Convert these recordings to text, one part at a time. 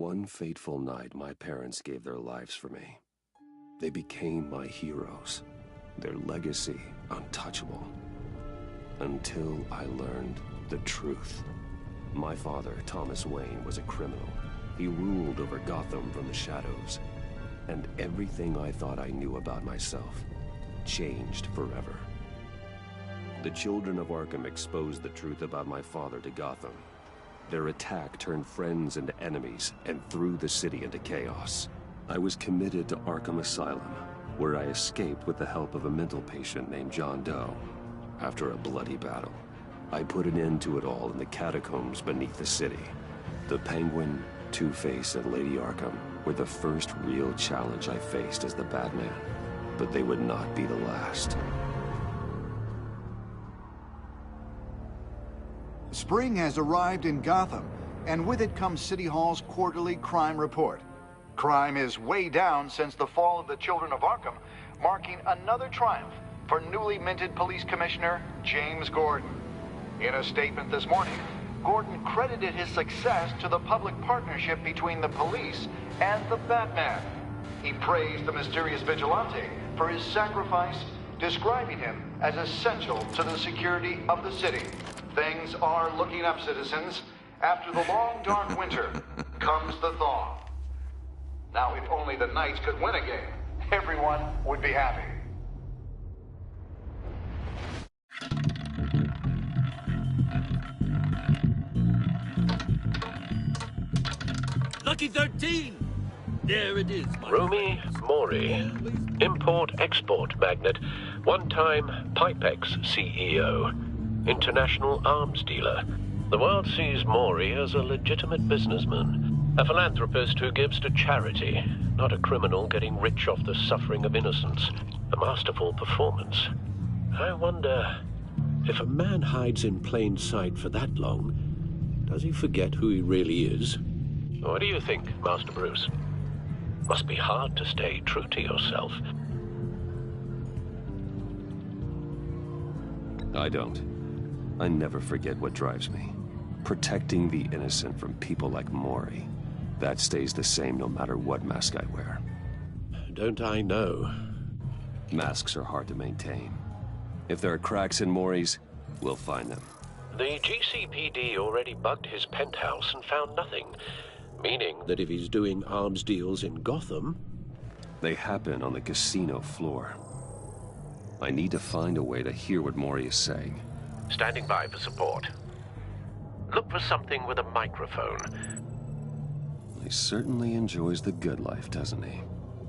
One fateful night, my parents gave their lives for me. They became my heroes, their legacy untouchable. Until I learned the truth. My father, Thomas Wayne, was a criminal. He ruled over Gotham from the shadows. And everything I thought I knew about myself changed forever. The children of Arkham exposed the truth about my father to Gotham. Their attack turned friends into enemies and threw the city into chaos. I was committed to Arkham Asylum, where I escaped with the help of a mental patient named John Doe. After a bloody battle, I put an end to it all in the catacombs beneath the city. The Penguin, Two-Face, and Lady Arkham were the first real challenge I faced as the Batman, but they would not be the last. Spring has arrived in Gotham, and with it comes City Hall's quarterly crime report. Crime is way down since the fall of the Children of Arkham, marking another triumph for newly minted Police Commissioner James Gordon. In a statement this morning, Gordon credited his success to the public partnership between the police and the Batman. He praised the mysterious vigilante for his sacrifice, describing him as essential to the security of the city. Things are looking up, citizens. After the long, dark winter comes the thaw. Now, if only the Knights could win a game, everyone would be happy. Lucky 13! There it is, Rumi Mori, import-export magnate, one-time Pipex CEO, international arms dealer. The world sees Mori as a legitimate businessman, a philanthropist who gives to charity, not a criminal getting rich off the suffering of innocence. A masterful performance. I wonder, if a man hides in plain sight for that long, does he forget who he really is? What do you think, Master Bruce? Must be hard to stay true to yourself. I don't. I never forget what drives me. Protecting the innocent from people like Mori. That stays the same no matter what mask I wear. Don't I know? Masks are hard to maintain. If there are cracks in Mori's, we'll find them. The GCPD already bugged his penthouse and found nothing. Meaning that if he's doing arms deals in Gotham... They happen on the casino floor. I need to find a way to hear what Mori is saying. Standing by for support. Look for something with a microphone. He certainly enjoys the good life, doesn't he?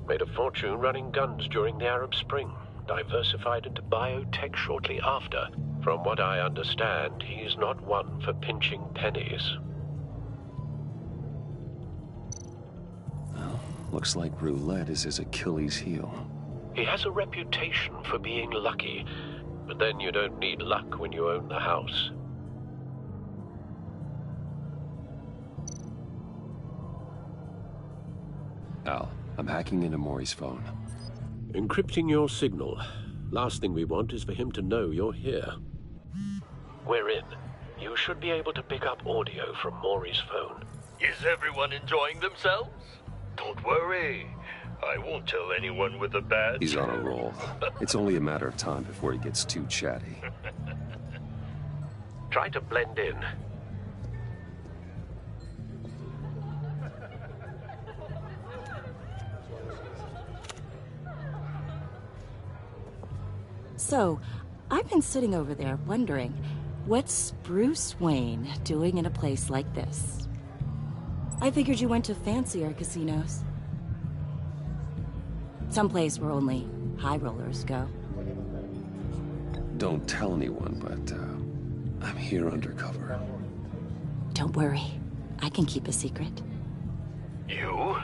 Made a fortune running guns during the Arab Spring. Diversified into biotech shortly after. From what I understand, he's not one for pinching pennies. Well, looks like roulette is his Achilles heel. He has a reputation for being lucky, but then you don't need luck when you own the house. Al, I'm hacking into Mori's phone. Encrypting your signal. Last thing we want is for him to know you're here. We're in. You should be able to pick up audio from Mori's phone. Is everyone enjoying themselves? Don't worry. I won't tell anyone with a badge. He's on a roll. It's only a matter of time before he gets too chatty. Try to blend in. So, I've been sitting over there wondering, what's Bruce Wayne doing in a place like this? I figured you went to fancier casinos. Someplace where only high rollers go. Don't tell anyone, but I'm here undercover. Don't worry. I can keep a secret. You?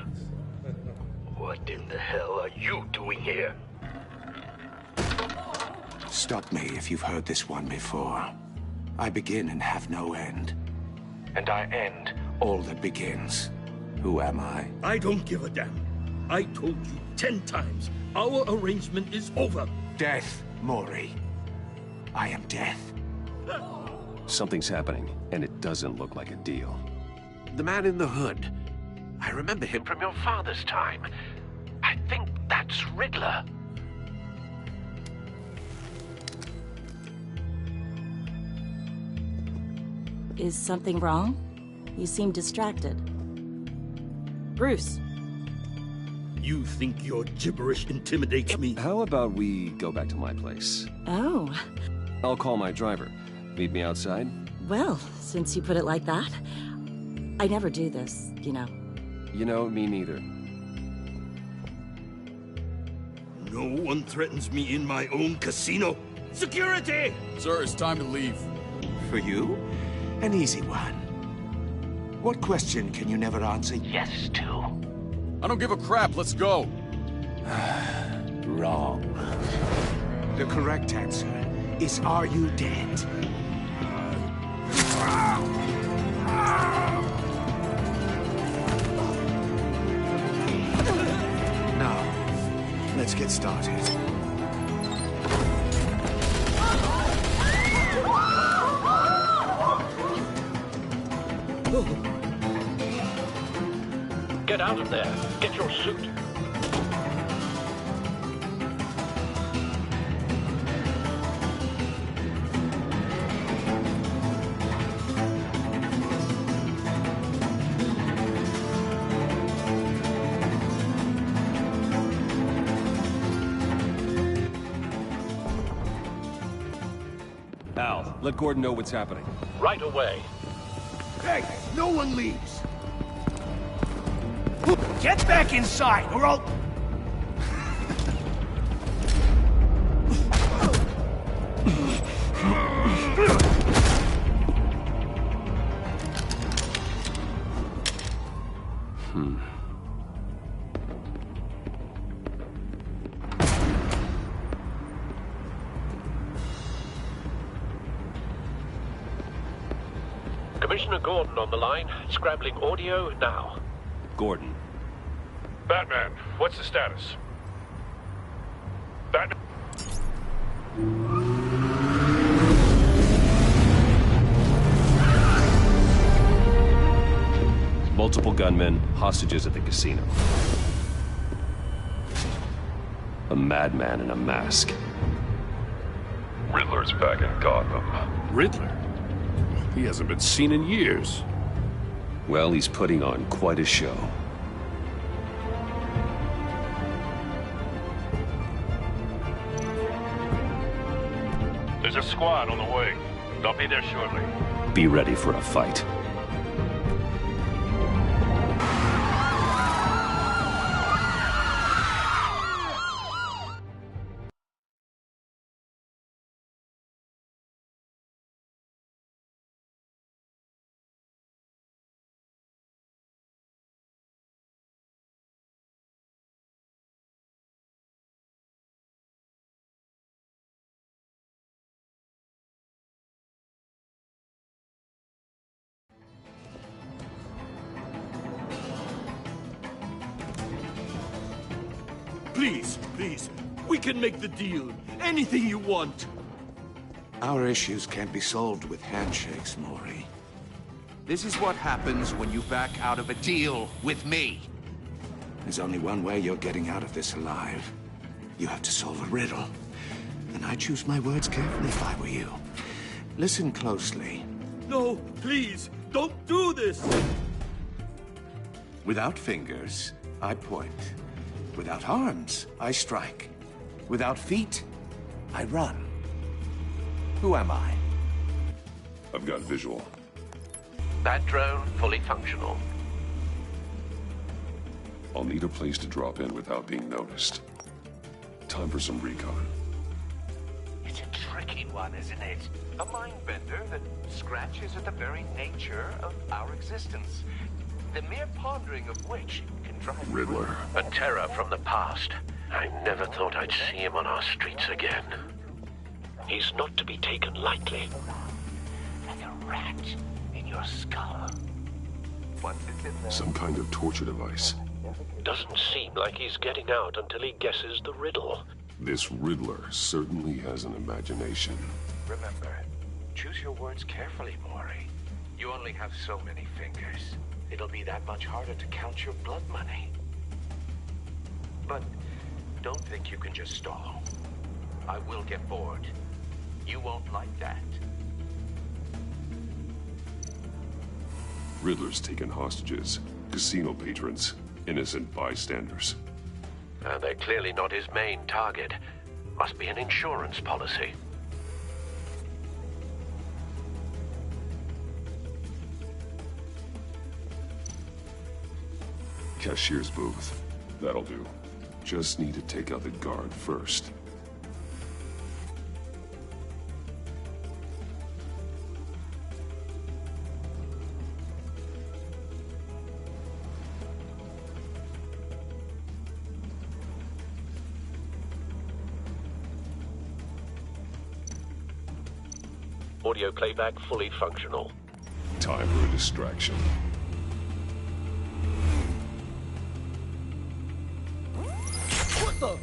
What in the hell are you doing here? Stop me if you've heard this one before. I begin and have no end. And I end all that begins. Who am I? I don't give a damn. I told you 10 times. Our arrangement is over. Death, Mori. I am death. Something's happening, and it doesn't look like a deal. The man in the hood. I remember him from your father's time. I think that's Riddler. Is something wrong? You seem distracted. Bruce. You think your gibberish intimidates me? How about we go back to my place? Oh. I'll call my driver. Meet me outside? Well, since you put it like that. I never do this, you know. You know, me neither. No one threatens me in my own casino. Security! Sir, it's time to leave. For you? An easy one. What question can you never answer yes to? I don't give a crap, let's go. Wrong. The correct answer is, are you dead? Now, let's get started. Get out of there. Get your suit. Al, let Gordon know what's happening. Right away. Hey, no one leaves! Get back inside, or I'll... Commissioner Gordon on the line. Scrabbling audio now. Gordon. Batman, what's the status? Batman... Multiple gunmen, hostages at the casino. A madman in a mask. Riddler's back in Gotham. Riddler? He hasn't been seen in years. Well, he's putting on quite a show. There's a squad on the way. They'll be there shortly. Be ready for a fight. Please, please, we can make the deal. Anything you want. Our issues can't be solved with handshakes, Maury. This is what happens when you back out of a deal with me. There's only one way you're getting out of this alive. You have to solve a riddle. And I choose my words carefully if I were you. Listen closely. No, please, don't do this! Without fingers, I point. Without arms, I strike. Without feet, I run. Who am I? I've got visual. That drone fully functional. I'll need a place to drop in without being noticed. Time for some recon. It's a tricky one, isn't it? A mind bender that scratches at the very nature of our existence. The mere pondering of which can drive... Riddler. A terror from the past. I never thought I'd see him on our streets again. He's not to be taken lightly. Like a rat in your skull. Once it's in there... Some kind of torture device. Doesn't seem like he's getting out until he guesses the riddle. This Riddler certainly has an imagination. Remember, choose your words carefully, Maury. You only have so many fingers. it'll be that much harder to count your blood money. But don't think you can just stall. I will get bored. You won't like that. Riddler's taken hostages, casino patrons, innocent bystanders. They're clearly not his main target. Must be an insurance policy. Cashier's booth. That'll do. Just need to take out the guard first. Audio playback fully functional. Time for a distraction. What the?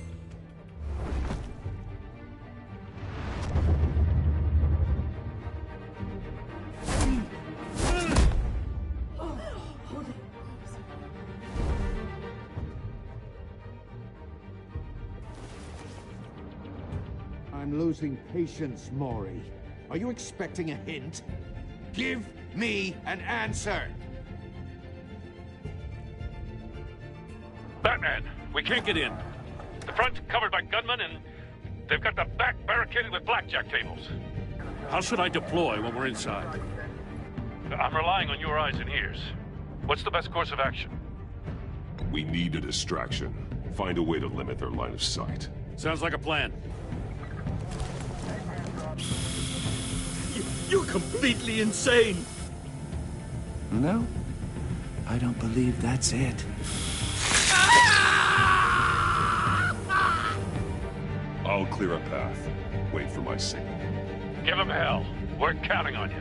I'm losing patience, Maury. Are you expecting a hint? Give me an answer! Batman, we can't get in. The front's covered by gunmen, and they've got the back barricaded with blackjack tables. How should I deploy when we're inside? I'm relying on your eyes and ears. What's the best course of action? We need a distraction. Find a way to limit their line of sight. Sounds like a plan. You're completely insane! No, I don't believe that's it. I'll clear a path. Wait for my signal. Give him hell. We're counting on you.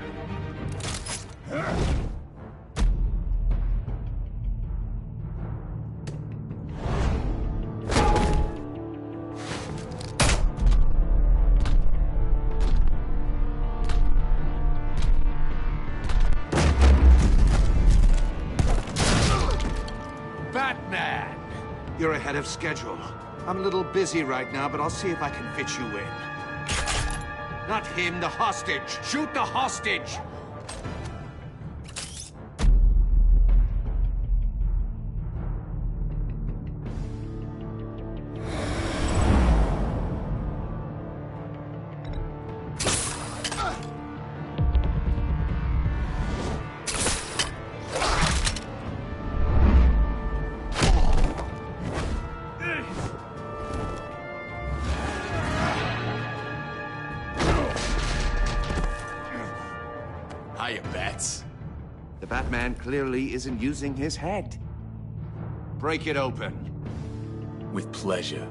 Batman! You're ahead of schedule. I'm a little busy right now, but I'll see if I can fit you in. Not him, the hostage! Shoot the hostage! Hiya, Bats. The Batman clearly isn't using his head. Break it open. With pleasure.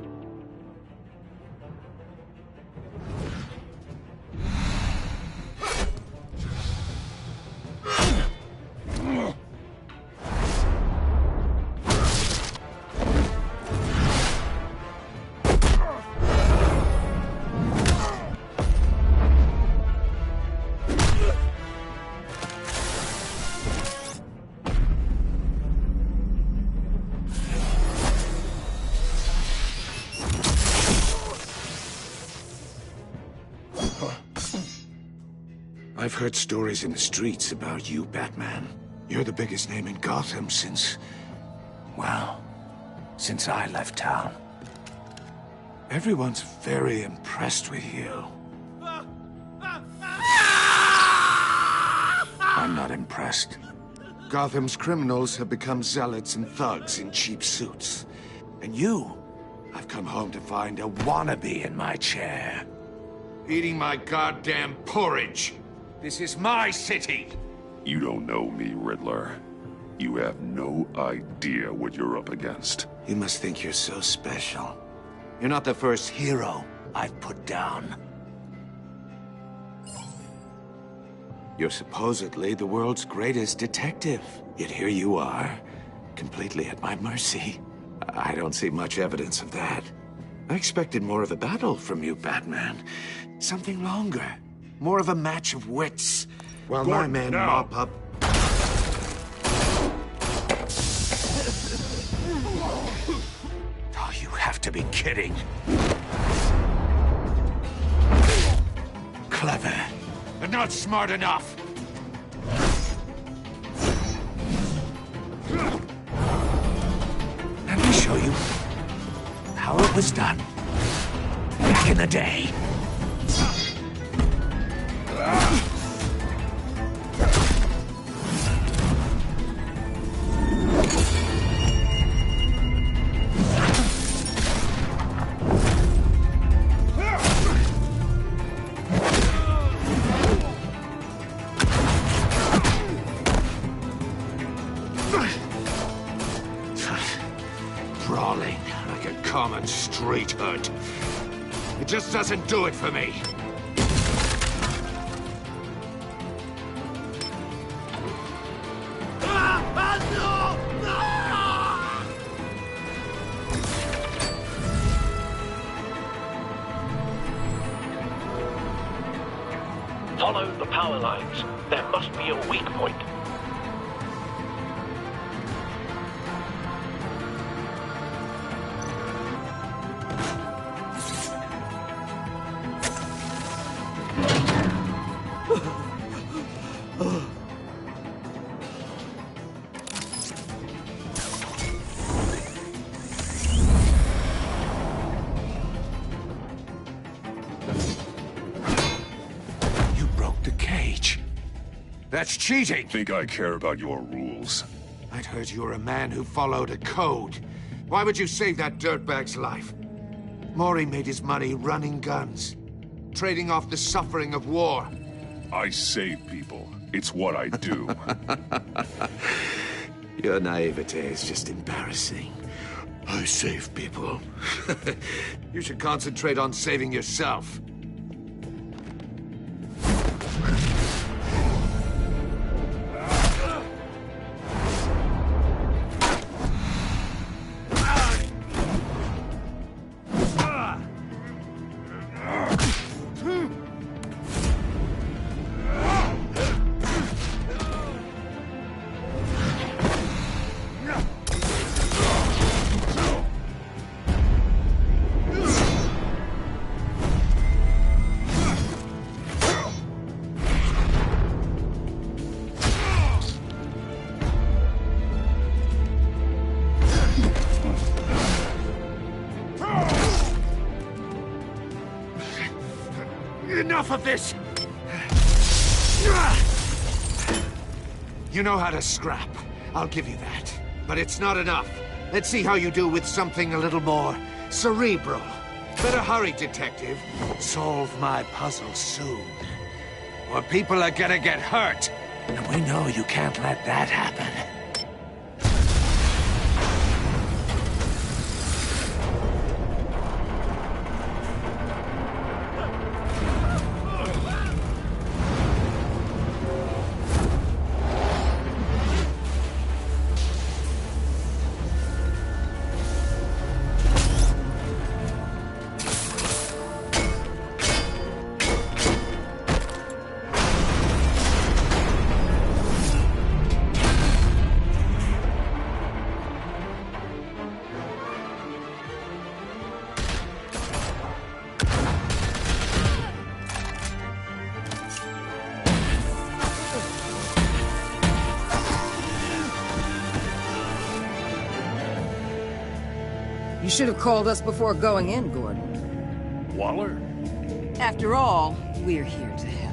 I've heard stories in the streets about you, Batman. You're the biggest name in Gotham since... well, since I left town. Everyone's very impressed with you. I'm not impressed. Gotham's criminals have become zealots and thugs in cheap suits. And you, I've come home to find a wannabe in my chair. Eating my goddamn porridge. This is my city! You don't know me, Riddler. You have no idea what you're up against. You must think you're so special. You're not the first hero I've put down. You're supposedly the world's greatest detective. Yet here you are, completely at my mercy. I don't see much evidence of that. I expected more of a battle from you, Batman. Something longer. More of a match of wits. While my men mop up... have to be kidding. Clever, but not smart enough. Let me show you how it was done back in the day. Brawling like a common street hood. It just doesn't do it for me. Follow the power lines. There must be a weak point. That's cheating! Think I care about your rules? I'd heard you were a man who followed a code. Why would you save that dirtbag's life? Mori made his money running guns, trading off the suffering of war. I save people. It's what I do. Your naivete is just embarrassing. I save people. You should concentrate on saving yourself. Enough of this! You know how to scrap. I'll give you that. But it's not enough. Let's see how you do with something a little more cerebral. Better hurry, detective. Solve my puzzle soon. Or people are gonna get hurt. And we know you can't let that happen. You should have called us before going in, Gordon. Waller? After all, we're here to help.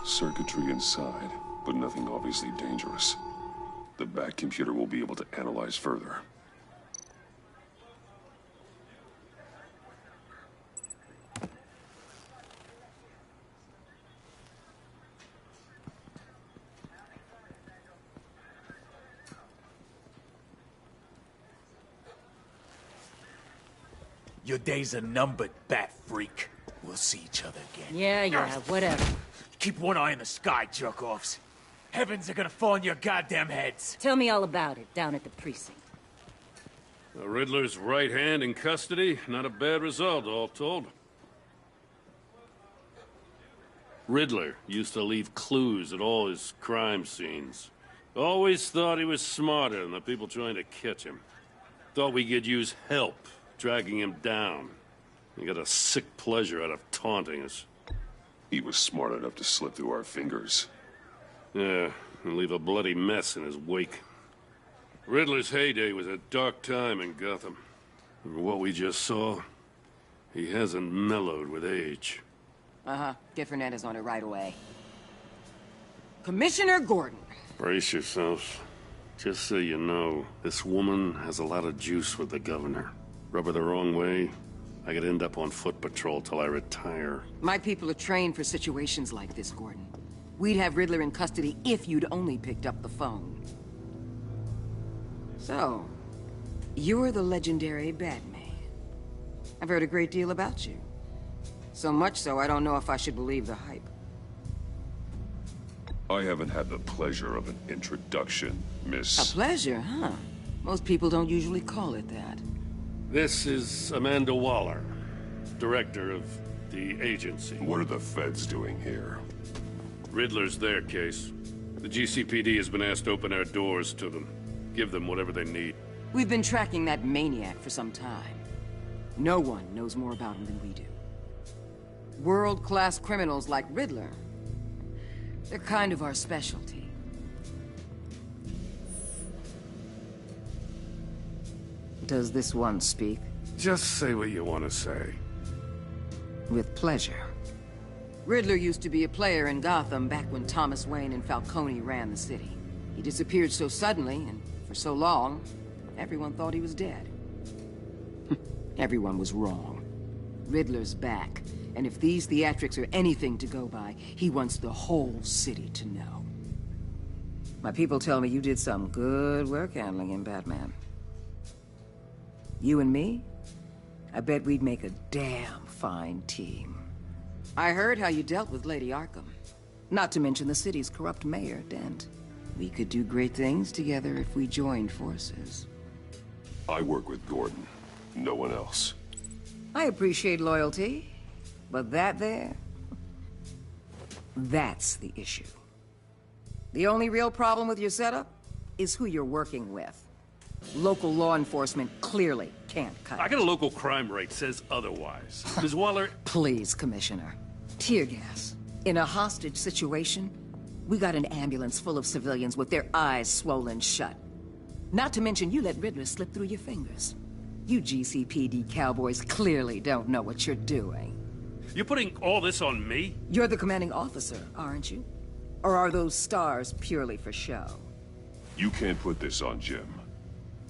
Circuitry inside, but nothing obviously dangerous. The back computer will be able to analyze further. Your days are numbered, bat freak. We'll see each other again. Yeah, whatever. Keep one eye in the sky, jerk-offs. Heavens are gonna fall on your goddamn heads. Tell me all about it down at the precinct. The Riddler's right hand in custody. Not a bad result, all told. Riddler used to leave clues at all his crime scenes. Always thought he was smarter than the people trying to catch him. Thought we could use help dragging him down. He got a sick pleasure out of taunting us. He was smart enough to slip through our fingers. Yeah, and leave a bloody mess in his wake. Riddler's heyday was a dark time in Gotham. From what we just saw, he hasn't mellowed with age. Get Fernandez on it right away. Commissioner Gordon. Brace yourselves. Just so you know, this woman has a lot of juice with the governor. Rub her the wrong way, I could end up on foot patrol till I retire. My people are trained for situations like this, Gordon. We'd have Riddler in custody if you'd only picked up the phone. So, you're the legendary Batman. I've heard a great deal about you. So much so, I don't know if I should believe the hype. I haven't had the pleasure of an introduction, Miss... A pleasure, huh? Most people don't usually call it that. This is Amanda Waller, director of the agency. What are the feds doing here? Riddler's their case. The GCPD has been asked to open our doors to them. Give them whatever they need. We've been tracking that maniac for some time. No one knows more about him than we do. World-class criminals like Riddler. They're kind of our specialty. Does this one speak? Just say what you want to say. With pleasure. Riddler used to be a player in Gotham back when Thomas Wayne and Falcone ran the city. He disappeared so suddenly and for so long, everyone thought he was dead. Everyone was wrong. Riddler's back, and if these theatrics are anything to go by, he wants the whole city to know. My people tell me you did some good work handling him, Batman. You and me? I bet we'd make a damn fine team. I heard how you dealt with Lady Arkham. Not to mention the city's corrupt mayor, Dent. We could do great things together if we joined forces. I work with Gordon. No one else. I appreciate loyalty, but that there... that's the issue. The only real problem with your setup is who you're working with. Local law enforcement clearly can't cut I got a local crime rate says otherwise. Ms. Waller... Please, Commissioner. Tear gas. In a hostage situation, we got an ambulance full of civilians with their eyes swollen shut. Not to mention you let Riddler slip through your fingers. You GCPD cowboys clearly don't know what you're doing. You're putting all this on me? You're the commanding officer, aren't you? Or are those stars purely for show? You can't put this on Jim.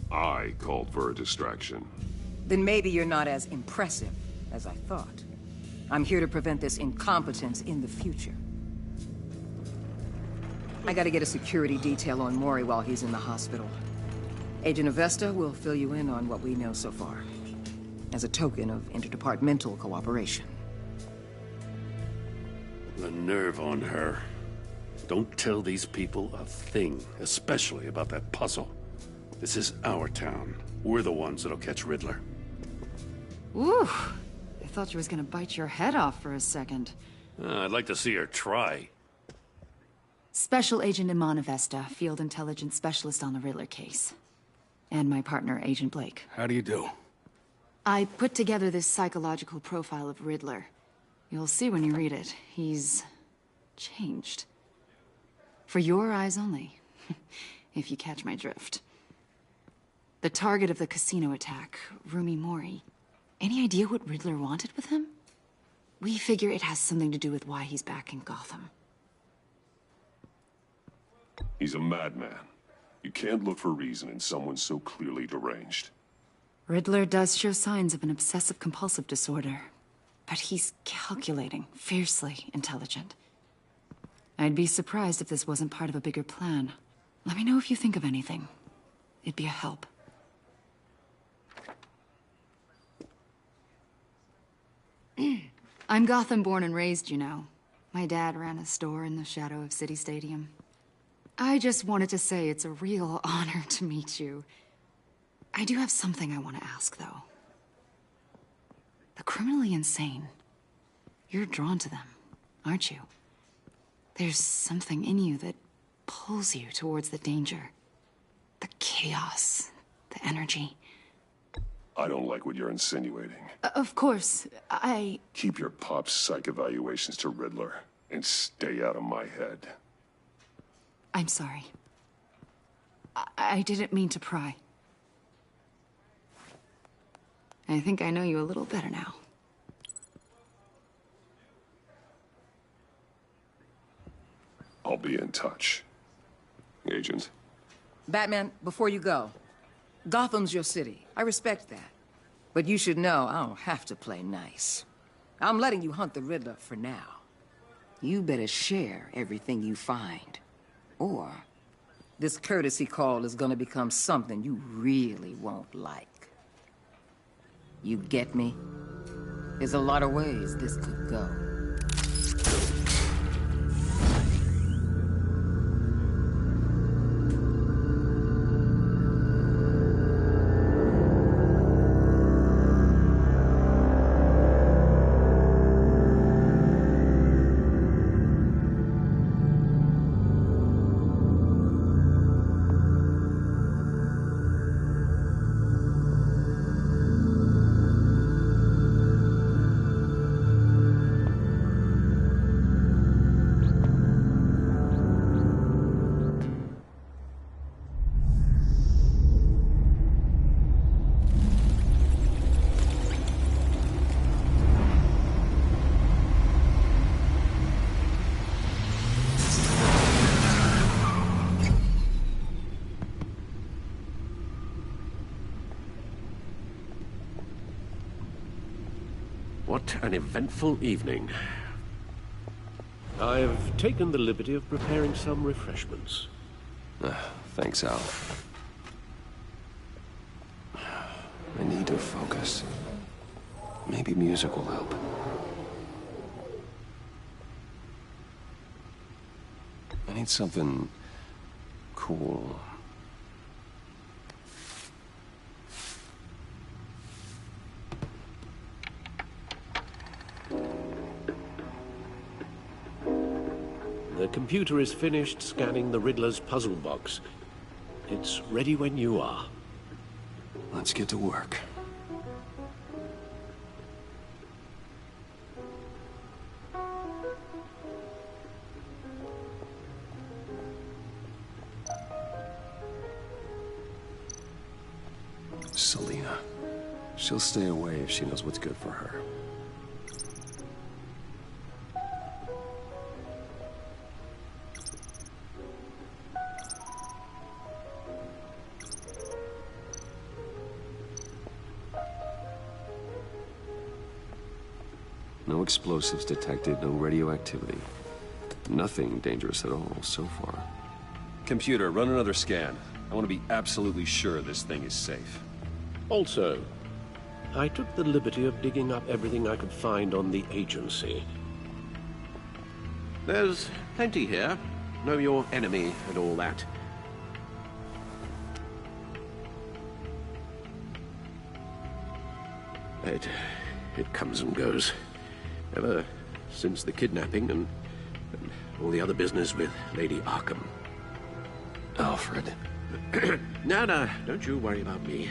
I called for a distraction. Then maybe you're not as impressive as I thought. I'm here to prevent this incompetence in the future. I gotta get a security detail on Mori while he's in the hospital. Agent Avesta will fill you in on what we know so far, as a token of interdepartmental cooperation. The nerve on her. Don't tell these people a thing, especially about that puzzle. This is our town. We're the ones that'll catch Riddler. Ooh, I thought you was gonna bite your head off for a second. I'd like to see her try. Special Agent Iman Avesta, Field Intelligence Specialist on the Riddler case. And my partner, Agent Blake. How do you do? I put together this psychological profile of Riddler. You'll see when you read it. He's... changed. For your eyes only, if you catch my drift. The target of the casino attack, Rumi Mori. Any idea what Riddler wanted with him? We figure it has something to do with why he's back in Gotham. He's a madman. You can't look for reason in someone so clearly deranged. Riddler does show signs of an obsessive-compulsive disorder. But he's calculating, fiercely intelligent. I'd be surprised if this wasn't part of a bigger plan. Let me know if you think of anything. It'd be a help. I'm Gotham born and raised, you know. My dad ran a store in the shadow of City Stadium. I just wanted to say it's a real honor to meet you. I do have something I want to ask, though. The criminally insane. You're drawn to them, aren't you? There's something in you that pulls you towards the danger. The chaos, the energy. I don't like what you're insinuating. Of course, I... Keep your pop psych evaluations to Riddler, and stay out of my head. I'm sorry. I didn't mean to pry. I think I know you a little better now. I'll be in touch. Agent. Batman, before you go, Gotham's your city. I respect that. But you should know I don't have to play nice. I'm letting you hunt the Riddler for now. You better share everything you find. Or this courtesy call is gonna become something you really won't like. You get me? There's a lot of ways this could go. What an eventful evening. I've taken the liberty of preparing some refreshments. Thanks, Al. I need to focus. Maybe music will help. I need something cool. The computer is finished scanning the Riddler's puzzle box. It's ready when you are. Let's get to work. Selina. She'll stay away if she knows what's good for her. No explosives detected, no radioactivity. Nothing dangerous at all so far. Computer, run another scan. I want to be absolutely sure this thing is safe. Also, I took the liberty of digging up everything I could find on the agency. There's plenty here. Know your enemy and all that. It comes and goes. Ever since the kidnapping and all the other business with Lady Arkham. Alfred. No, don't you worry about me.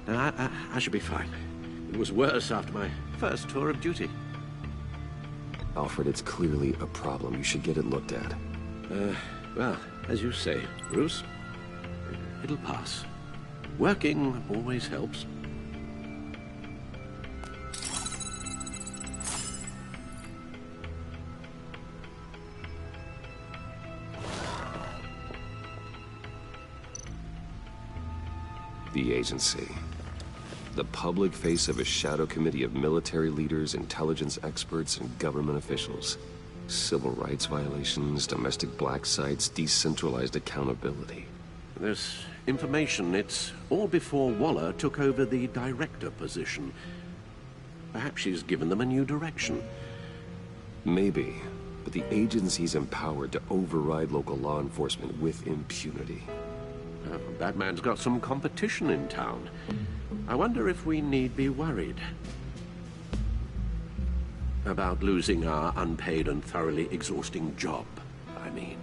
No, I should be fine. It was worse after my first tour of duty. Alfred, it's clearly a problem. You should get it looked at. Well, as you say, Bruce, it'll pass. Working always helps. The agency. The public face of a shadow committee of military leaders, intelligence experts, and government officials. Civil rights violations, domestic black sites, decentralized accountability. This information, it's all before Waller took over the director position. Perhaps she's given them a new direction. Maybe, but the agency's empowered to override local law enforcement with impunity. Batman's got some competition in town. I wonder if we need be worried about losing our unpaid and thoroughly exhausting job, I mean.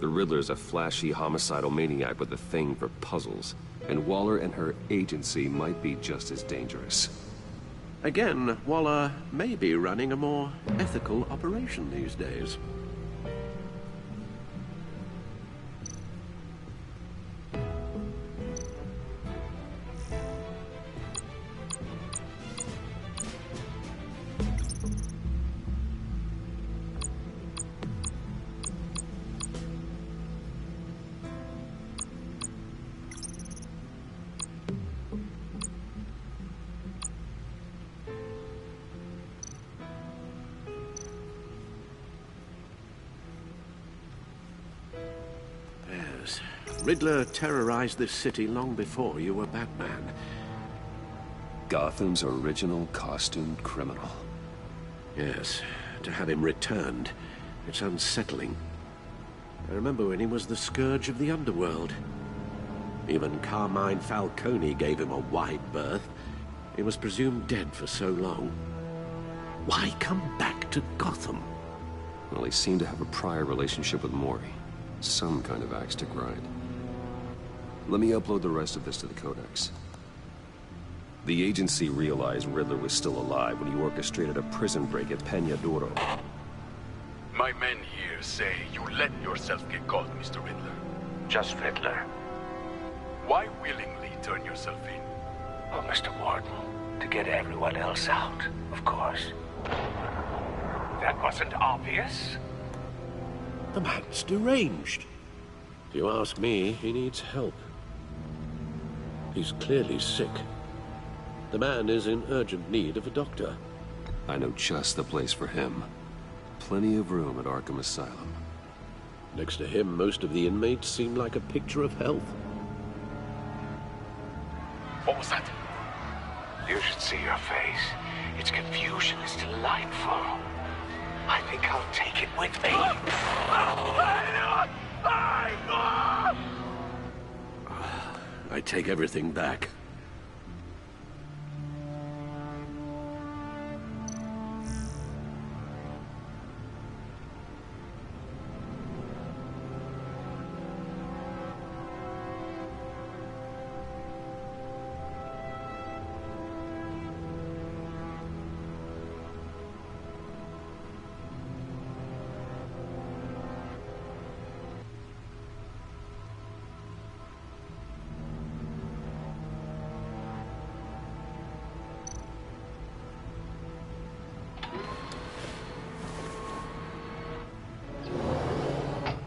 The Riddler's a flashy homicidal maniac with a thing for puzzles, and Waller and her agency might be just as dangerous. Again, Waller may be running a more ethical operation these days. Riddler terrorized this city long before you were Batman. Gotham's original costumed criminal. Yes, to have him returned, it's unsettling. I remember when he was the scourge of the underworld. Even Carmine Falcone gave him a wide berth. He was presumed dead for so long. Why come back to Gotham? Well, he seemed to have a prior relationship with Mori. Some kind of axe to grind. Let me upload the rest of this to the Codex. The agency realized Riddler was still alive when he orchestrated a prison break at Peñadoro. My men here say you let yourself get caught, Mr. Riddler. Just Riddler. Why willingly turn yourself in? Oh, Mr. Warden, to get everyone else out, of course. That wasn't obvious. The man's deranged. If you ask me, he needs help. He's clearly sick. The man is in urgent need of a doctor. I know just the place for him. Plenty of room at Arkham Asylum. Next to him, most of the inmates seem like a picture of health. What was that? You should see your face. Its confusion is delightful. I think I'll take it with me. I take everything back.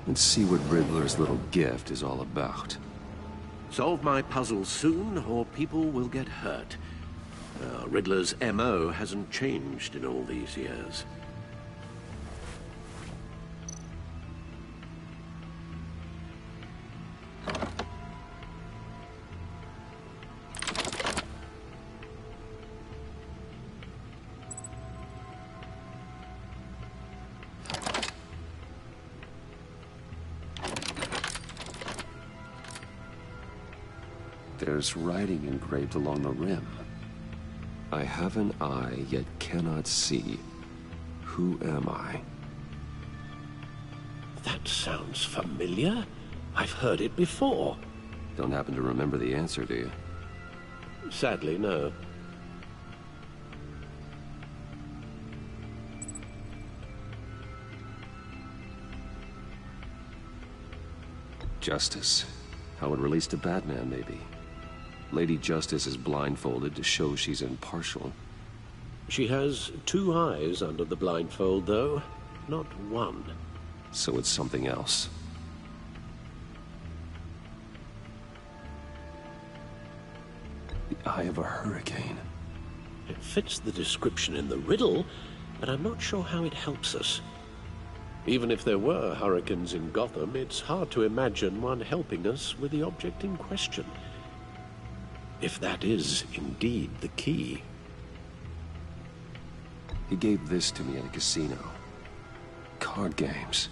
Let's see what Riddler's little gift is all about. Solve my puzzle soon, or people will get hurt. Riddler's M.O. hasn't changed in all these years. There's writing engraved along the rim. I have an eye, yet cannot see. Who am I? That sounds familiar. I've heard it before. Don't happen to remember the answer, do you? Sadly, no. Justice. How it relates to Batman, maybe. Lady Justice is blindfolded to show she's impartial. She has two eyes under the blindfold, though, not one. So it's something else. The eye of a hurricane. It fits the description in the riddle, but I'm not sure how it helps us. Even if there were hurricanes in Gotham, it's hard to imagine one helping us with the object in question. If that is indeed the key. He gave this to me at a casino. Card games.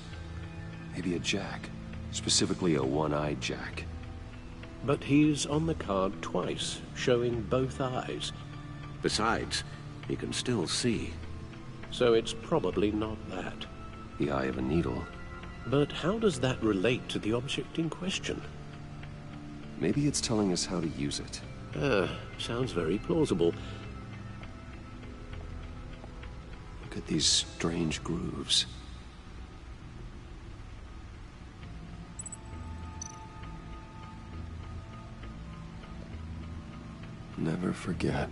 Maybe a jack. Specifically a one-eyed jack. But he's on the card twice, showing both eyes. Besides, he can still see. So it's probably not that. The eye of a needle. But how does that relate to the object in question? Maybe it's telling us how to use it. Sounds very plausible. Look at these strange grooves. Never forget.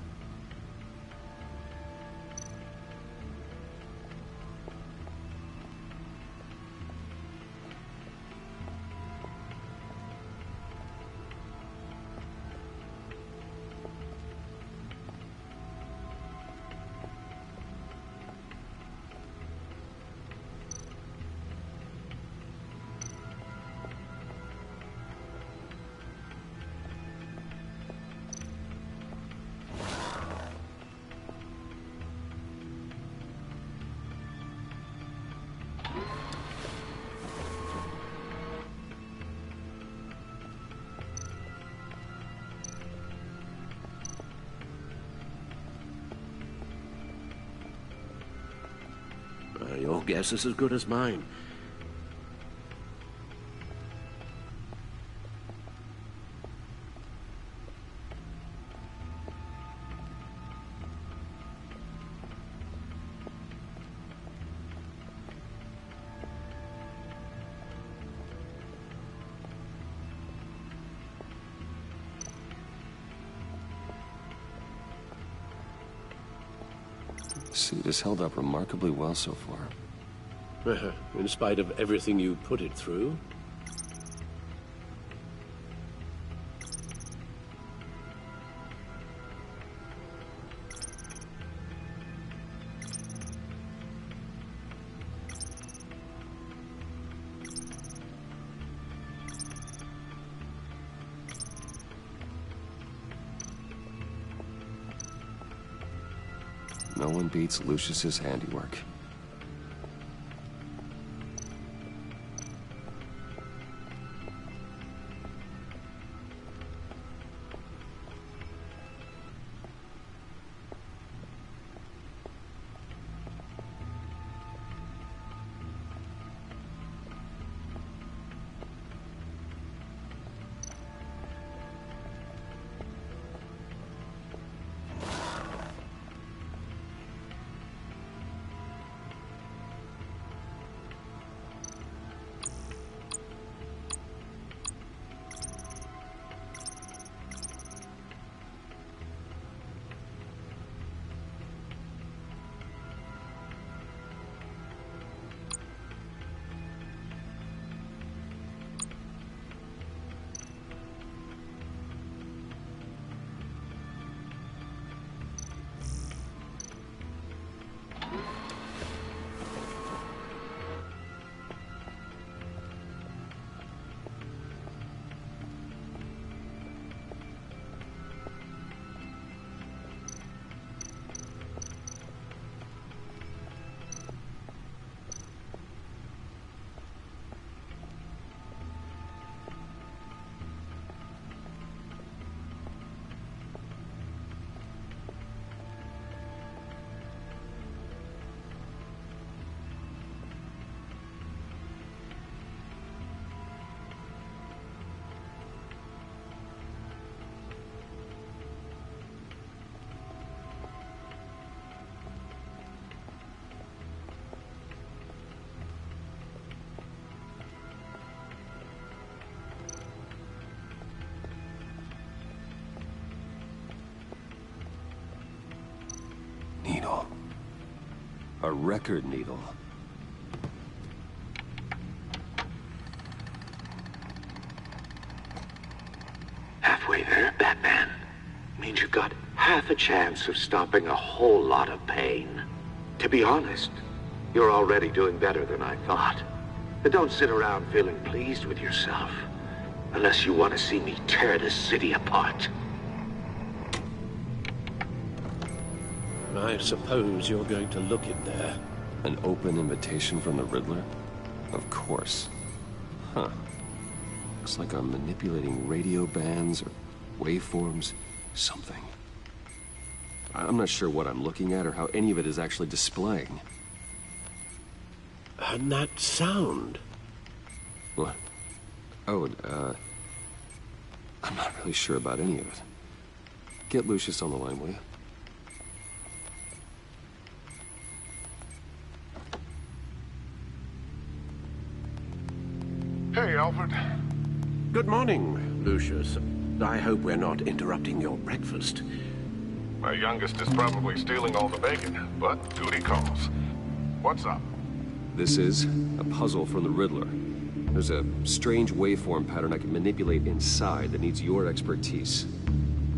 Your guess is as good as mine. The suit has held up remarkably well so far. In spite of everything you put it through? No one beats Lucius's handiwork. Needle. A record needle. Halfway there, Batman. Means you got half a chance of stopping a whole lot of pain. To be honest, you're already doing better than I thought. But don't sit around feeling pleased with yourself. Unless you want to see me tear this city apart. I suppose you're going to look in there. An open invitation from the Riddler? Of course. Huh. Looks like I'm manipulating radio bands or waveforms. Something. I'm not sure what I'm looking at or how any of it is actually displaying. And that sound? What? Oh, I'm not really sure about any of it. Get Lucius on the line, will you? Hey, Alfred. Good morning, Lucius. I hope we're not interrupting your breakfast. My youngest is probably stealing all the bacon, but duty calls. What's up? This is a puzzle from the Riddler. There's a strange waveform pattern I can manipulate inside that needs your expertise.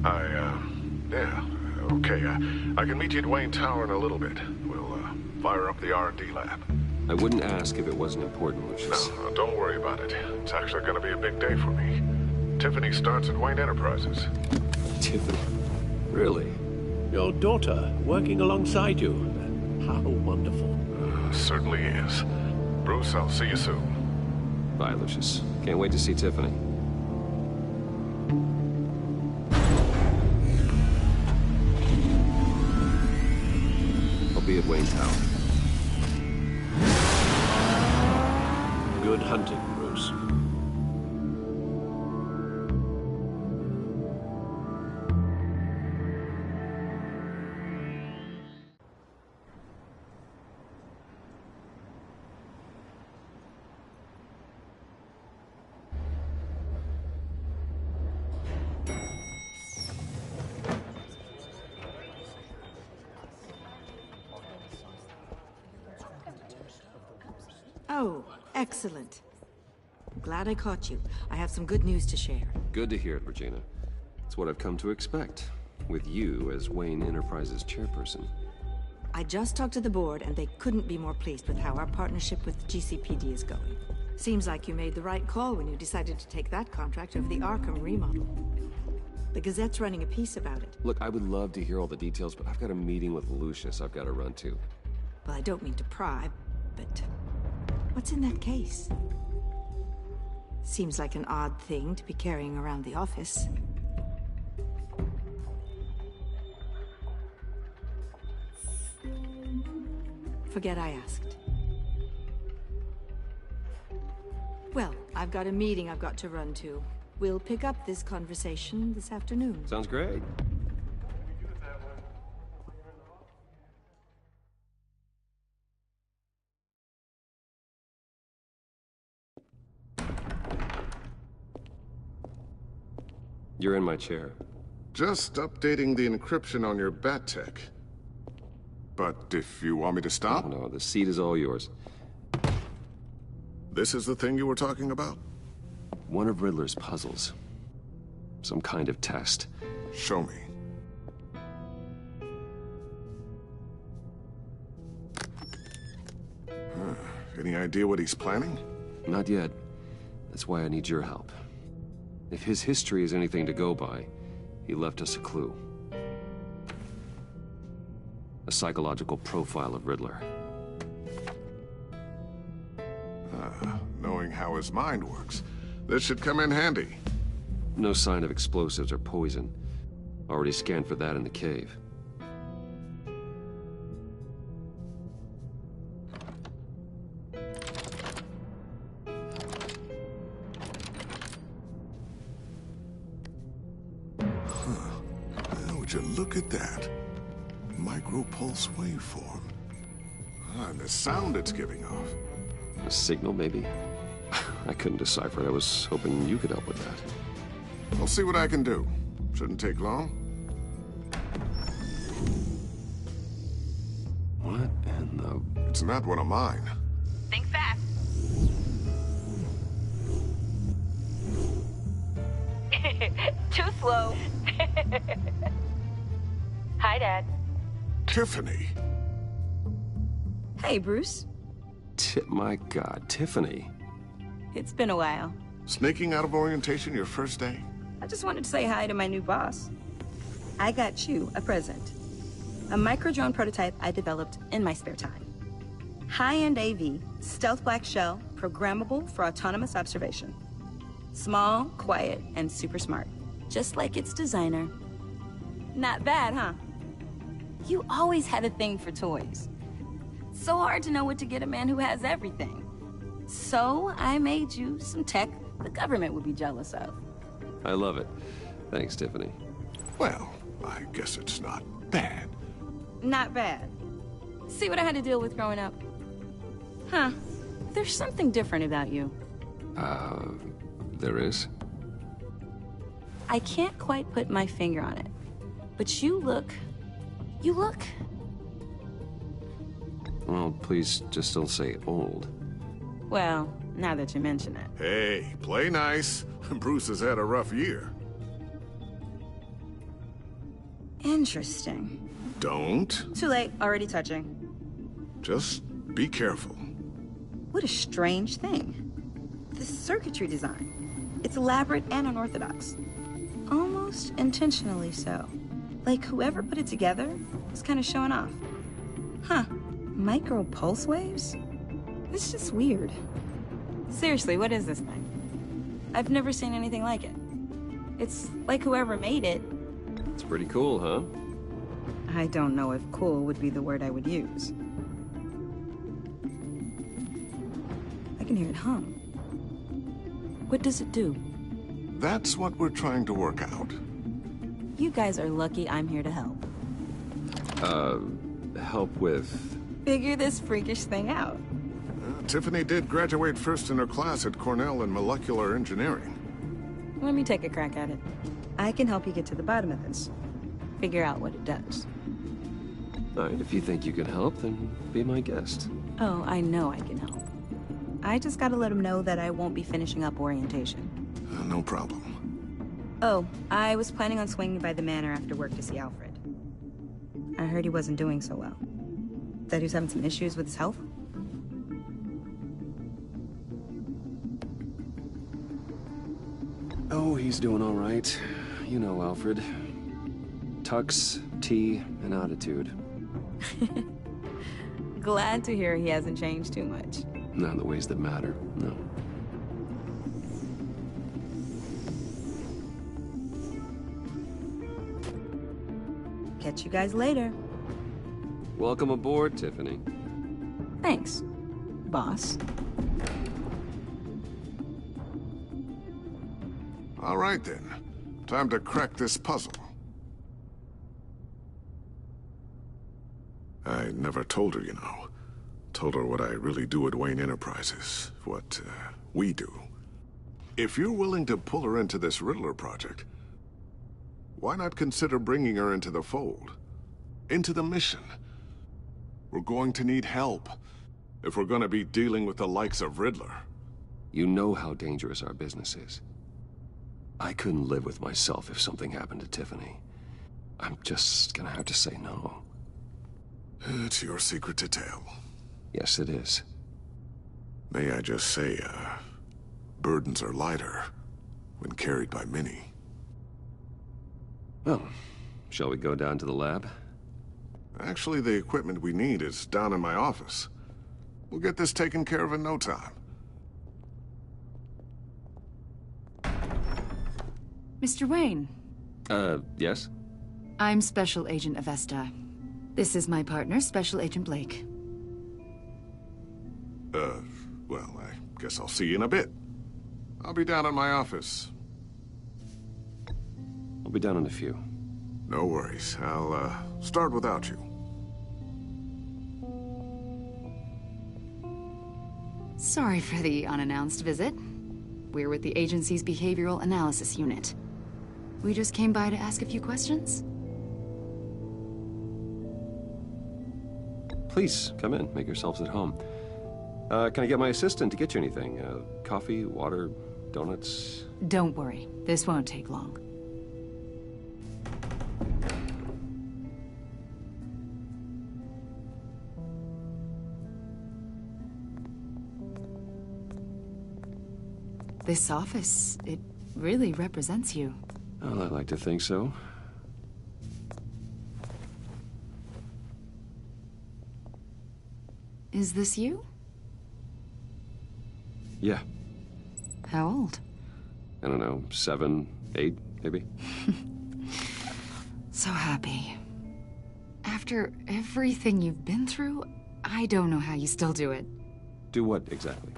Yeah, okay. I can meet you at Wayne Tower in a little bit. We'll, fire up the R&D lab. I wouldn't ask if it wasn't important, Lucius. No, don't worry about it. It's actually gonna be a big day for me. Tiffany starts at Wayne Enterprises. Tiffany? Really? Your daughter working alongside you. How wonderful. Certainly is. Bruce, I'll see you soon. Bye, Lucius. Can't wait to see Tiffany. I'll be at Wayne Tower. Good hunting, Bruce. Oh, excellent. Glad I caught you. I have some good news to share. Good to hear it, Regina. It's what I've come to expect, with you as Wayne Enterprises chairperson. I just talked to the board, and they couldn't be more pleased with how our partnership with GCPD is going. Seems like you made the right call when you decided to take that contract over the Arkham remodel. The Gazette's running a piece about it. Look, I would love to hear all the details, but I've got a meeting with Lucius I've got to run to. Well, I don't mean to pry, but what's in that case? Seems like an odd thing to be carrying around the office. Forget I asked. Well, I've got a meeting I've got to run to. We'll pick up this conversation this afternoon. Sounds great. You're in my chair. Just updating the encryption on your bat tech. But if you want me to stop? Oh, no, the seat is all yours. This is the thing you were talking about? One of Riddler's puzzles. Some kind of test. Show me. Any idea what he's planning? Not yet. That's why I need your help. If his history is anything to go by, he left us a clue. A psychological profile of Riddler. Knowing how his mind works, this should come in handy. No sign of explosives or poison. Already scanned for that in the cave. Would you look at that? Micropulse waveform. And the sound it's giving off. A signal, maybe? I couldn't decipher it. I was hoping you could help with that. I'll see what I can do. Shouldn't take long. What in the... It's not one of mine. Think fast. Too slow. Hi, Dad. Tiffany. Hey, Bruce. My God, Tiffany. It's been a while. Sneaking out of orientation your first day? I just wanted to say hi to my new boss. I got you a present. a micro-drone prototype I developed in my spare time. High-end AV, stealth black shell, programmable for autonomous observation. Small, quiet, and super smart. Just like its designer. Not bad, huh? You always had a thing for toys. So hard to know what to get a man who has everything. So I made you some tech the government would be jealous of. I love it. Thanks, Tiffany. Well, I guess it's not bad. Not bad. See what I had to deal with growing up? Huh. There's something different about you. There is? I can't quite put my finger on it. But you look... Well, please just don't say old. Well, now that you mention it. Hey, play nice. Bruce has had a rough year. Interesting. Don't. Too late, already touching. Just be careful. What a strange thing. The circuitry design. It's elaborate and unorthodox. Almost intentionally so. Like whoever put it together was kind of showing off. Huh. Micro pulse waves? It's just weird. Seriously, what is this thing? I've never seen anything like it. It's like whoever made it. It's pretty cool, huh? I don't know if cool would be the word I would use. I can hear it hum. What does it do? That's what we're trying to work out. You guys are lucky I'm here to help. Help with... Figure this freakish thing out. Tiffany did graduate first in her class at Cornell in molecular engineering. Let me take a crack at it. I can help you get to the bottom of this. Figure out what it does. All right, if you think you can help, then be my guest. Oh, I know I can help. I just gotta let him know that I won't be finishing up orientation. No problem. Oh, I was planning on swinging by the manor after work to see Alfred. I heard he wasn't doing so well. That he was having some issues with his health? Oh, he's doing all right. You know Alfred. Tux, tea, and attitude. Glad to hear he hasn't changed too much. Not in the ways that matter, no. Catch you guys later. Welcome aboard, Tiffany. Thanks, boss. All right, then. Time to crack this puzzle. I never told her, you know. Told her what I really do at Wayne Enterprises. What, we do. If you're willing to pull her into this Riddler project, why not consider bringing her into the fold? Into the mission? We're going to need help if we're going to be dealing with the likes of Riddler. You know how dangerous our business is. I couldn't live with myself if something happened to Tiffany. I'm just gonna have to say no. It's your secret to tell. Yes, it is. May I just say, burdens are lighter when carried by many. Well, shall we go down to the lab? Actually, the equipment we need is down in my office. We'll get this taken care of in no time. Mr. Wayne. Yes? I'm Special Agent Avesta. This is my partner, Special Agent Blake. Well, I guess I'll see you in a bit. I'll be down in my office. I'll be down in a few. No worries. I'll, start without you. Sorry for the unannounced visit. We're with the agency's Behavioral Analysis Unit. We just came by to ask a few questions. Please, come in. Make yourselves at home. Can I get my assistant to get you anything? Coffee, water, donuts? Don't worry. This won't take long. This office, it really represents you. Well, I like to think so. Is this you? Yeah. How old? I don't know, 7, 8, maybe? So happy. After everything you've been through, I don't know how you still do it. Do what, exactly?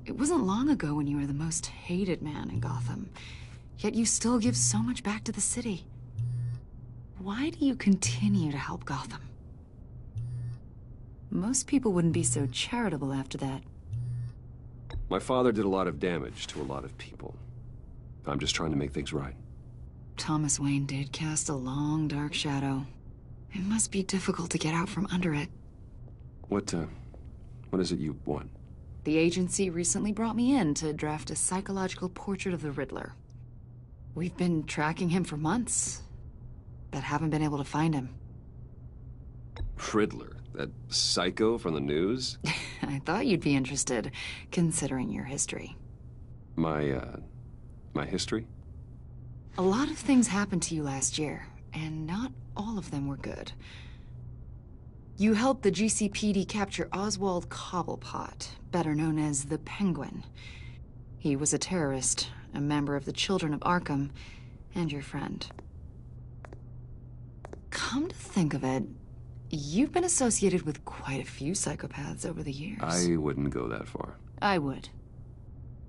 It wasn't long ago when you were the most hated man in Gotham, yet you still give so much back to the city. Why do you continue to help Gotham? Most people wouldn't be so charitable after that. My father did a lot of damage to a lot of people. I'm just trying to make things right. Thomas Wayne did cast a long, dark shadow. It must be difficult to get out from under it. What is it you want? The agency recently brought me in to draft a psychological portrait of the Riddler. We've been tracking him for months, but haven't been able to find him. Riddler? That psycho from the news? I thought you'd be interested, considering your history. My history? A lot of things happened to you last year, and not all of them were good. You helped the GCPD capture Oswald Cobblepot, better known as the Penguin. He was a terrorist, a member of the Children of Arkham, and your friend. Come to think of it, you've been associated with quite a few psychopaths over the years. I wouldn't go that far. I would.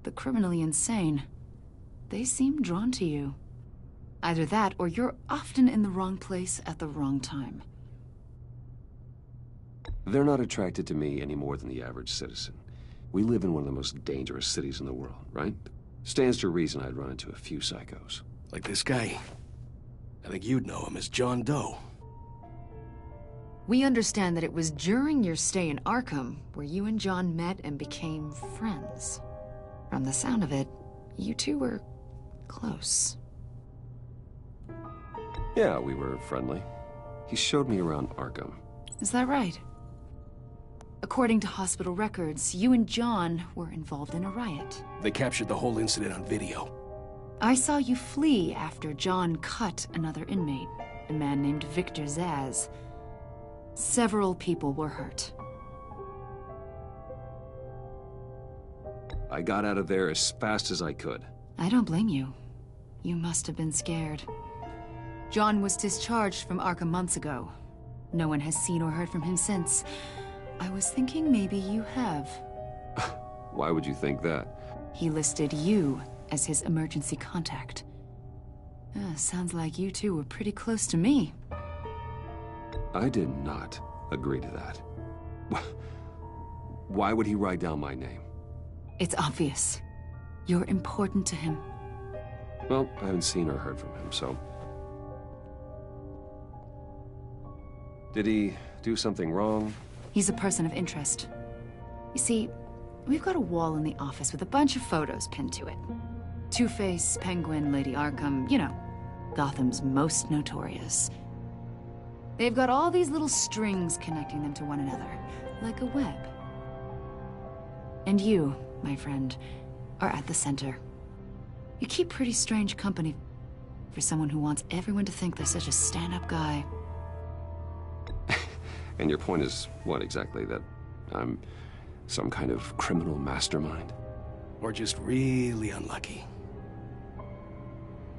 The criminally insane. They seem drawn to you. Either that, or you're often in the wrong place at the wrong time. They're not attracted to me any more than the average citizen. We live in one of the most dangerous cities in the world, right? Stands to reason I'd run into a few psychos. Like this guy. I think you'd know him as John Doe. We understand that it was during your stay in Arkham where you and John met and became friends. From the sound of it, you two were close. Yeah, we were friendly. He showed me around Arkham. Is that right? According to hospital records, you and John were involved in a riot. They captured the whole incident on video. I saw you flee after John cut another inmate, a man named Victor Zsasz. Several people were hurt. I got out of there as fast as I could. I don't blame you. You must have been scared. John was discharged from Arkham months ago. No one has seen or heard from him since. I was thinking maybe you have. Why would you think that? He listed you as his emergency contact. Sounds like you two were pretty close to me. I did not agree to that. Why would he write down my name? It's obvious. You're important to him. Well, I haven't seen or heard from him, so... Did he do something wrong? He's a person of interest. You see, we've got a wall in the office with a bunch of photos pinned to it. Two-Face, Penguin, Lady Arkham, you know, Gotham's most notorious. They've got all these little strings connecting them to one another, like a web. And you, my friend, are at the center. You keep pretty strange company for someone who wants everyone to think they're such a stand-up guy. And your point is what exactly? That I'm some kind of criminal mastermind? Or just really unlucky?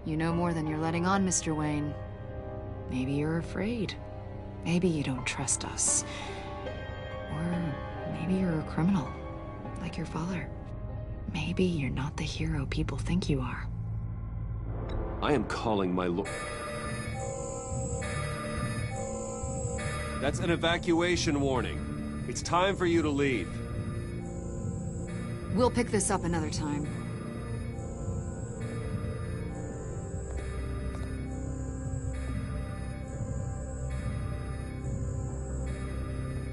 You know more than you're letting on, Mr. Wayne. Maybe you're afraid. Maybe you don't trust us. Or maybe you're a criminal, like your father. Maybe you're not the hero people think you are. I am calling my lord. That's an evacuation warning. It's time for you to leave. We'll pick this up another time.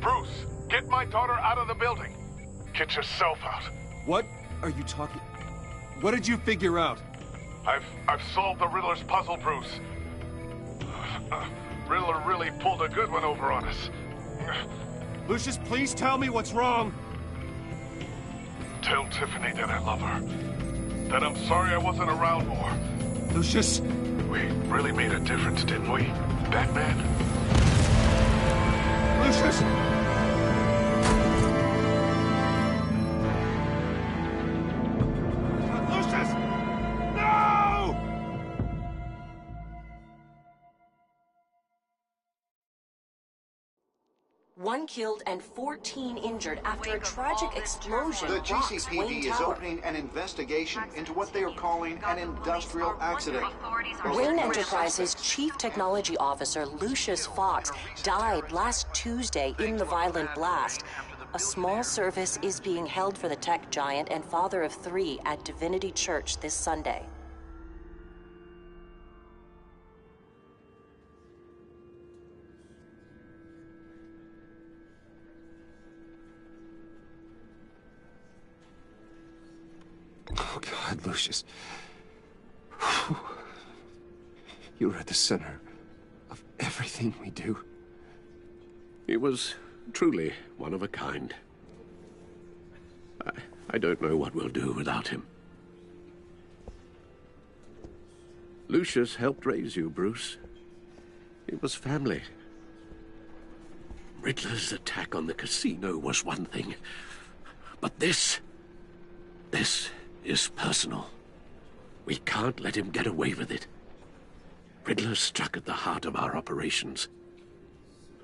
Bruce, get my daughter out of the building. Get yourself out. What are you talking... What did you figure out? I've solved the Riddler's puzzle, Bruce. Riddler really pulled a good one over on us. Lucius, please tell me what's wrong. Tell Tiffany that I love her. That I'm sorry I wasn't around more. Lucius! We really made a difference, didn't we, Batman? Lucius! 1 killed and 14 injured after a tragic explosion The rocks Wayne GCPD is Tower. opening an investigation into what they are calling an industrial accident. Wayne Enterprises' chief technology officer, Lucius Fox, died last Tuesday in the violent blast. A small service is being held for the tech giant and father of 3 at Divinity Church this Sunday. Oh, God, Lucius. You're at the center of everything we do. He was truly one of a kind. I don't know what we'll do without him. Lucius helped raise you, Bruce. It was family. Riddler's attack on the casino was one thing, but this is personal. We can't let him get away with it. Riddler struck at the heart of our operations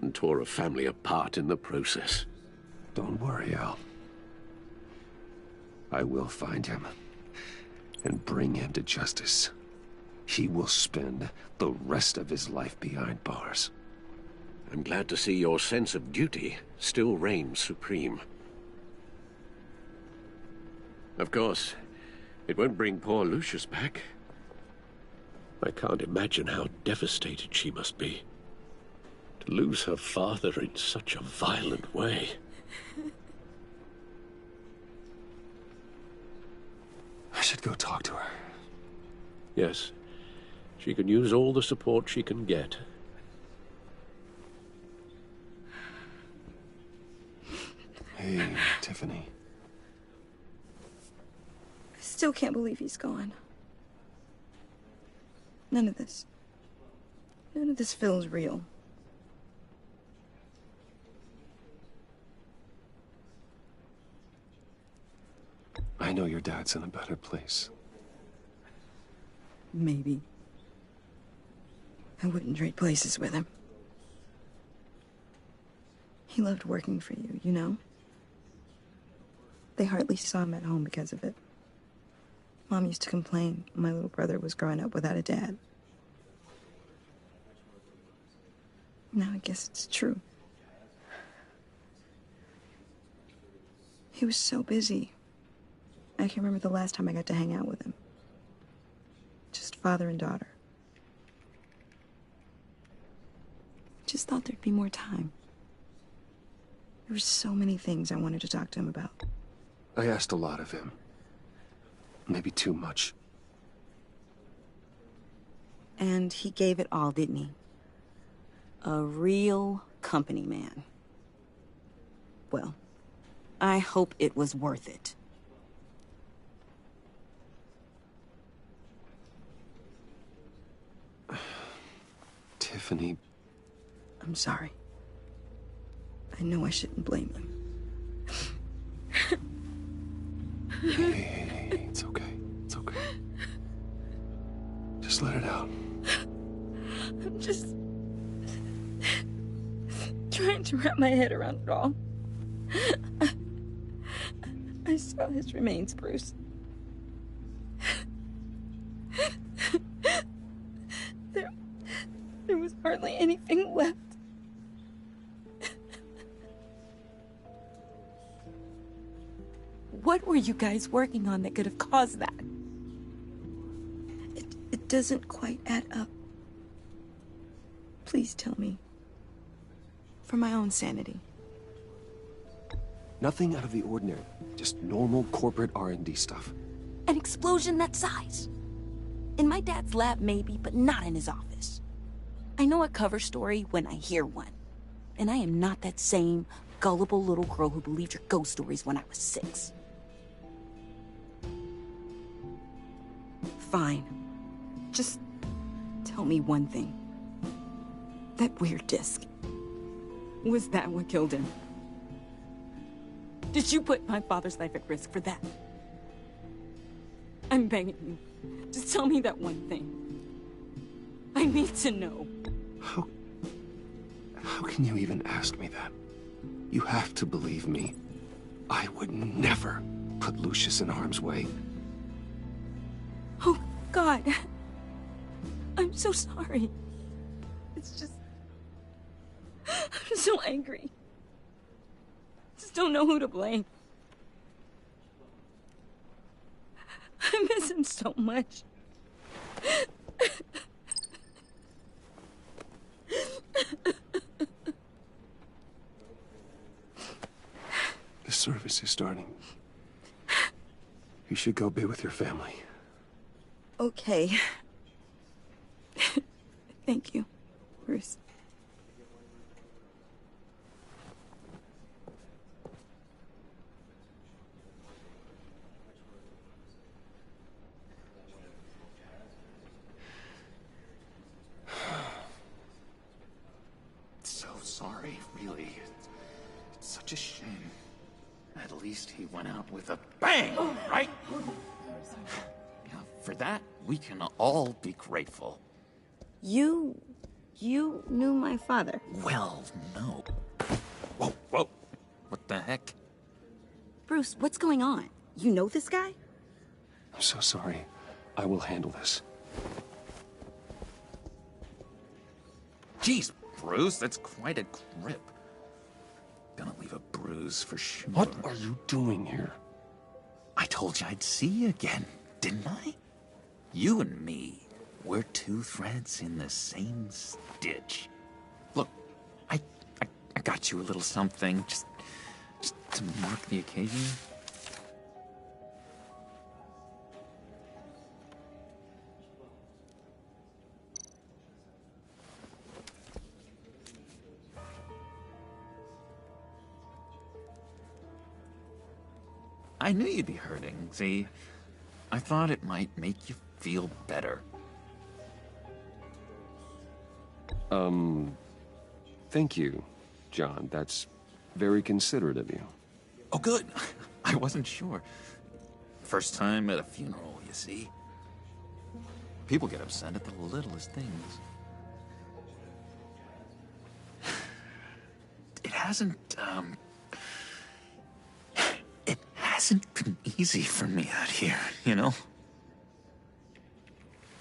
and tore a family apart in the process. Don't worry, Al. I will find him and bring him to justice. He will spend the rest of his life behind bars. I'm glad to see your sense of duty still reigns supreme. Of course, it won't bring poor Lucius back. I can't imagine how devastated she must be. To lose her father in such a violent way. I should go talk to her. Yes, she can use all the support she can get. Hey, Tiffany. I still can't believe he's gone. None of this feels real. I know your dad's in a better place. Maybe. I wouldn't trade places with him. He loved working for you, you know? They hardly saw him at home because of it. Mom used to complain my little brother was growing up without a dad. Now I guess it's true. He was so busy. I can remember the last time I got to hang out with him. Just father and daughter. Just thought there'd be more time. There were so many things I wanted to talk to him about. I asked a lot of him. Maybe too much. And he gave it all, didn't he? A real company man. Well, I hope it was worth it. Tiffany. I'm sorry. I know I shouldn't blame him. Hey, it's okay. It's okay. Just let it out. I'm just trying to wrap my head around it all. I saw his remains, Bruce. There was hardly anything left. What were you guys working on that could have caused that? It doesn't quite add up. Please tell me. For my own sanity. Nothing out of the ordinary. Just normal corporate R&D stuff. An explosion that size. In my dad's lab, maybe, but not in his office. I know a cover story when I hear one. And I am not that same gullible little girl who believed your ghost stories when I was 6. Fine. Just tell me one thing. That weird disc. Was that what killed him? Did you put my father's life at risk for that? I'm begging you. Just tell me that one thing. I need to know. How can you even ask me that? You have to believe me. I would never put Lucius in harm's way. Oh, God. I'm so sorry. It's just... I'm so angry. Just don't know who to blame. I miss him so much. The service is starting. You should go be with your family. Okay. Thank you, Bruce. So sorry, really. It's such a shame. At least he went out with a bang, right? Yeah, for that, we can all be grateful. You knew my father. Well, no. Whoa, whoa. What the heck? Bruce, what's going on? You know this guy? I'm so sorry. I will handle this. Jeez, Bruce, that's quite a grip. Gonna leave a bruise for sure. What are you doing here? I told you I'd see you again, didn't I? You and me, we're two threads in the same stitch. Look, I got you a little something, just to mark the occasion. I knew you'd be hurting, see? I thought it might make you feel better. Thank you, John. That's very considerate of you. Oh, good. I wasn't sure. First time at a funeral, you see? People get upset at the littlest things. It hasn't been easy for me out here, you know?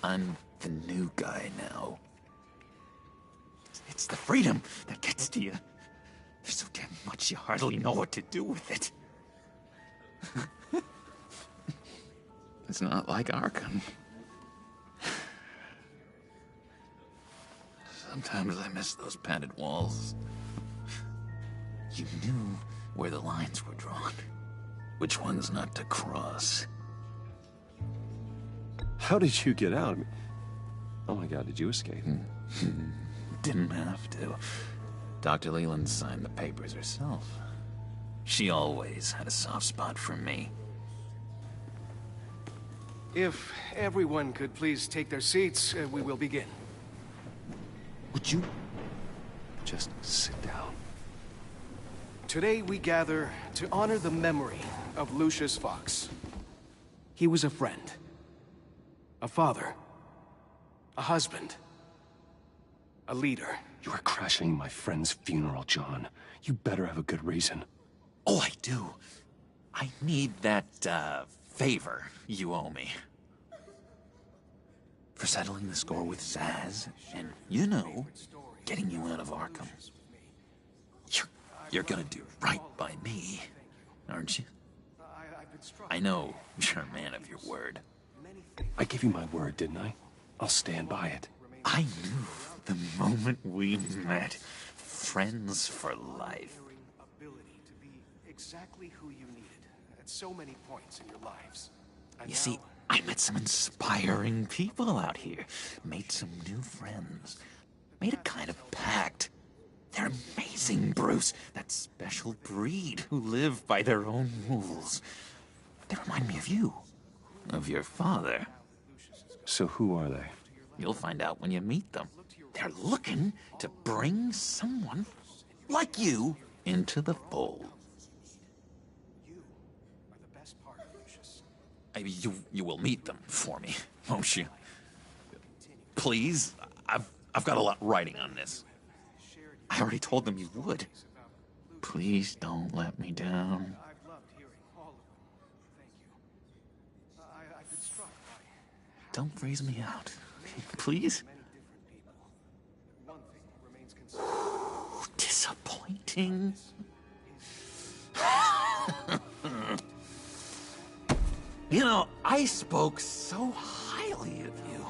I'm the new guy now. It's the freedom that gets to you. There's so damn much you hardly know what to do with it. It's not like Arkham. Sometimes I miss those padded walls. You knew where the lines were drawn. Which ones not to cross. How did you get out? Oh my God, did you escape? Didn't have to. Dr. Leland signed the papers herself. She always had a soft spot for me. If everyone could please take their seats, we will begin. Would you just sit down? Today we gather to honor the memory of Lucius Fox. He was a friend, a father, a husband, a leader. You are crashing my friend's funeral, John. You better have a good reason. Oh, I do. I need that, favor you owe me. For settling the score with Zaz, and, you know, getting you out of Arkham. You're gonna do right by me, aren't you? I know you're a man of your word. I gave you my word, didn't I? I'll stand by it. I knew the moment we met. Friends for life. Ability to be exactly who you needed at so many points in your lives. And You see, I met some inspiring people out here. Made some new friends. Made a kind of pact. They're amazing, Bruce. That special breed who live by their own rules. They remind me of you. Of your father. So who are they? You'll find out when you meet them. They're looking to bring someone like you into the fold. You will meet them for me, won't you? Please, I've got a lot writing on this. I already told them you would. please don't let me down. I've loved hearing all of them. Thank you. I've been struck by... Don't freeze me out. Please? One thing remains consistent. Disappointing. You know, I spoke so highly of you.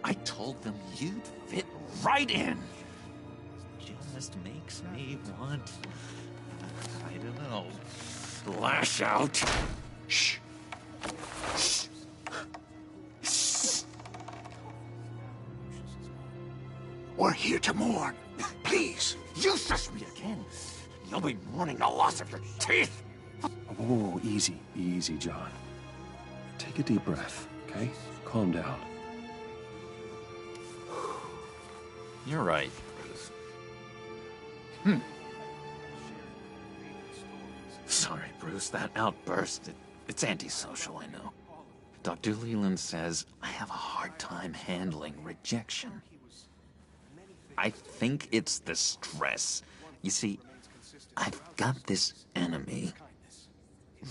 I told them you'd fit right in. Just makes me want... I don't know... lash out. Shh. Shh. Shh. We're here to mourn. Please, useless me again. You'll be mourning the loss of your teeth. Whoa, easy, easy, John. Take a deep breath, okay? Calm down. You're right, Bruce. Sorry, Bruce, that outburst, it's antisocial, I know. Dr. Leland says I have a hard time handling rejection. I think it's the stress. You see, I've got this enemy.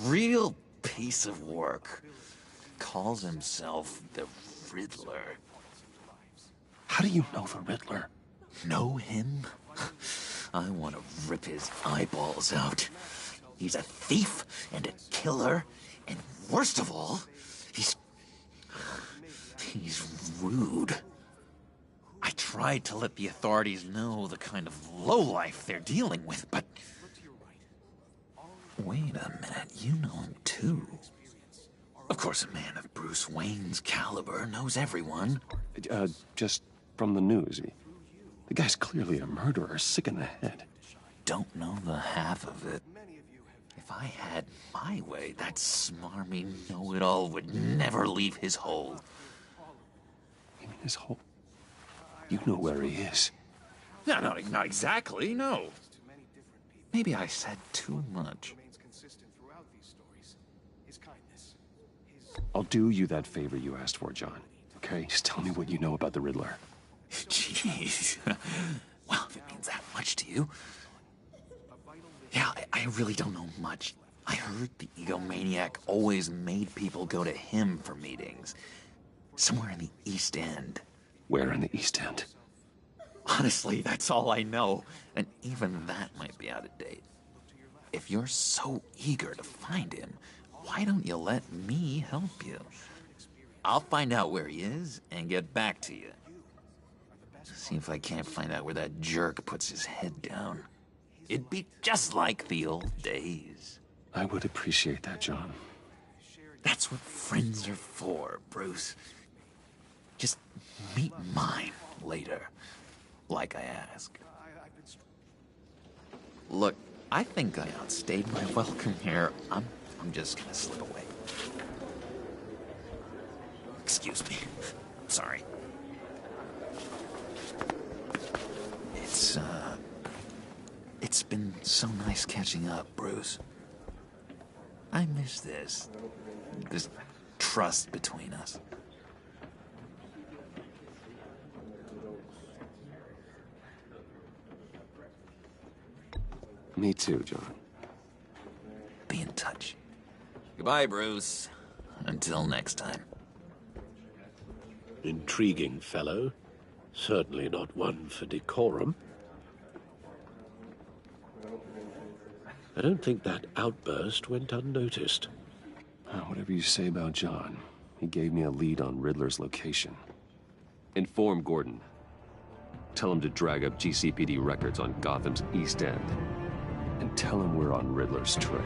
Real piece of work. Calls himself the Riddler. How do you know the Riddler? Know him? I want to rip his eyeballs out. He's a thief and a killer, and worst of all, he's rude. I tried to let the authorities know the kind of lowlife they're dealing with, but... Wait a minute, you know him too. Of course, a man of Bruce Wayne's caliber knows everyone. Just from the news. The guy's clearly a murderer, sick in the head. Don't know the half of it. If I had my way, that smarmy know-it-all would never leave his hole. You mean his hole? You know where he is. No, not exactly, no. Maybe I said too much. I'll do you that favor you asked for, John. Okay? Just tell me what you know about the Riddler. Jeez. Well, if it means that much to you. Yeah, I really don't know much. I heard the egomaniac always made people go to him for meetings. Somewhere in the East End. Where in the East End? Honestly, that's all I know. And even that might be out of date. If you're so eager to find him, why don't you let me help you? I'll find out where he is and get back to you. See if I can't find out where that jerk puts his head down. It'd be just like the old days. I would appreciate that, John. That's what friends are for, Bruce. Just meet mine later, like I ask. Look, I think I outstayed my welcome here. I'm just gonna slip away. Excuse me. Sorry. It's been so nice catching up, Bruce. I miss this trust between us. Me too, John. Be in touch. Goodbye, Bruce. Until next time. Intriguing fellow. Certainly not one for decorum. I don't think that outburst went unnoticed. Whatever you say about John, he gave me a lead on Riddler's location. Inform Gordon. Tell him to drag up GCPD records on Gotham's East End. And tell him we're on Riddler's trail.